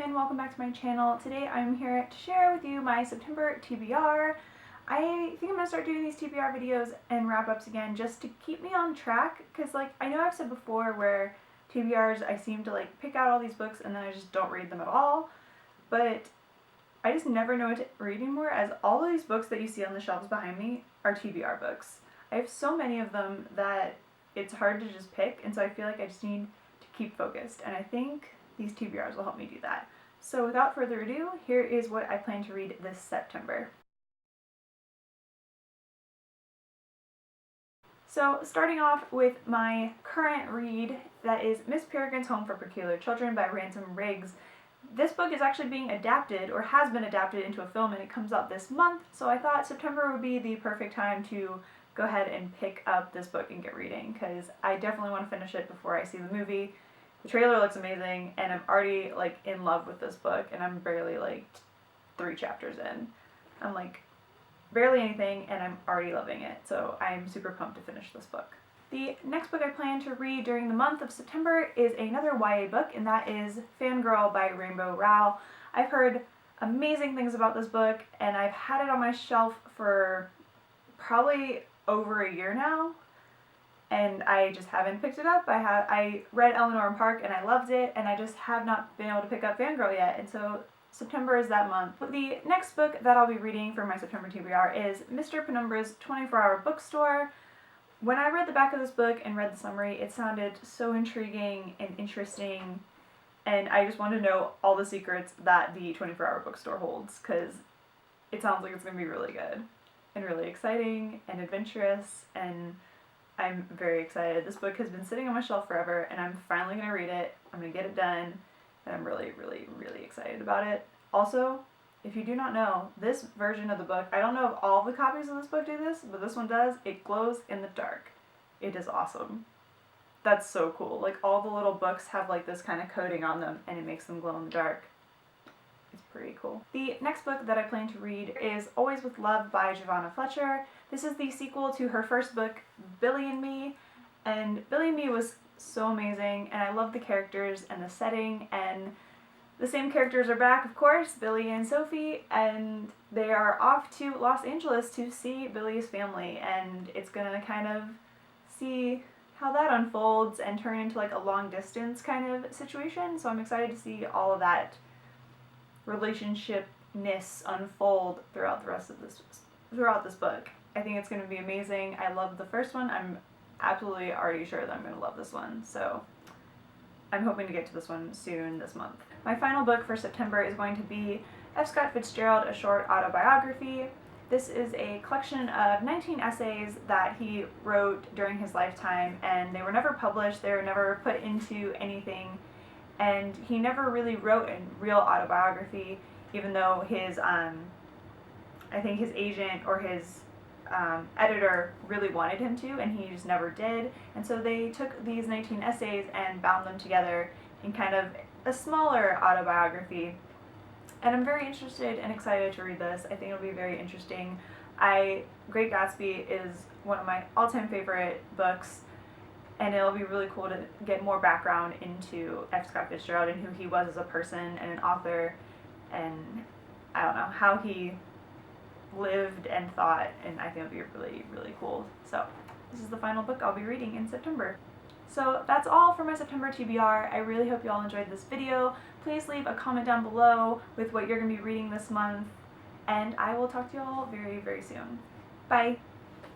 and welcome back to my channel. Today I'm here to share with you my September TBR. I think I'm going to start doing these TBR videos and wrap-ups again just to keep me on track, because I know I've said before where TBRs I seem to pick out all these books and then I just don't read them at all, but I just never know what to read anymore, as all of these books that you see on the shelves behind me are TBR books. I have so many of them that it's hard to just pick, and so I feel like I just need to keep focused, and I think these TBRs will help me do that. So without further ado, here is what I plan to read this September. So starting off with my current read, that is Miss Peregrine's Home for Peculiar Children by Ransom Riggs. This book is actually being adapted, or has been adapted, into a film, and it comes out this month, so I thought September would be the perfect time to go ahead and pick up this book and get reading, because I definitely want to finish it before I see the movie. The trailer looks amazing, and I'm already in love with this book, and I'm barely 3 chapters in. I'm barely anything, and I'm already loving it, so I'm super pumped to finish this book. The next book I plan to read during the month of September is another YA book, and that is Fangirl by Rainbow Rowell. I've heard amazing things about this book, and I've had it on my shelf for probably over a year now, and I just haven't picked it up. I read Eleanor and Park and I loved it, and I just have not been able to pick up Fangirl yet, and so September is that month. The next book that I'll be reading for my September TBR is Mr. Penumbra's 24-Hour Bookstore. When I read the back of this book and read the summary, it sounded so intriguing and interesting, and I just want to know all the secrets that the 24-Hour Bookstore holds, because it sounds like it's going to be really good and really exciting and adventurous, and I'm very excited. This book has been sitting on my shelf forever, and I'm finally going to read it. I'm going to get it done, and I'm really, really, really excited about it. Also, if you do not know, this version of the book, I don't know if all the copies of this book do this, but this one does. It glows in the dark. It is awesome. That's so cool. All the little books have this kind of coating on them, and it makes them glow in the dark. It's pretty cool. The next book that I plan to read is Always with Love by Giovanna Fletcher. This is the sequel to her first book, Billy and Me, and Billy and Me was so amazing, and I love the characters and the setting, and the same characters are back, of course, Billy and Sophie, and they are off to Los Angeles to see Billy's family, and it's gonna kind of see how that unfolds and turn into a long distance kind of situation, so I'm excited to see all of that relationshipness unfold throughout this book. I think it's going to be amazing. I love the first one. I'm absolutely already sure that I'm going to love this one, so I'm hoping to get to this one soon this month. My final book for September is going to be F. Scott Fitzgerald, A Short Autobiography. This is a collection of 19 essays that he wrote during his lifetime, and they were never published, they were never put into anything, and he never really wrote a real autobiography, even though his, I think his agent or his editor really wanted him to, and he just never did. And so they took these 19 essays and bound them together in kind of a smaller autobiography. And I'm very interested and excited to read this. I think it'll be very interesting. Great Gatsby is one of my all-time favorite books, and it'll be really cool to get more background into F. Scott Fitzgerald and who he was as a person and an author, and I don't know, how he lived and thought, and I think it'll be really, really cool. So this is the final book I'll be reading in September. So that's all for my September TBR. I really hope you all enjoyed this video. Please leave a comment down below with what you're going to be reading this month, and I will talk to you all very, very soon. Bye!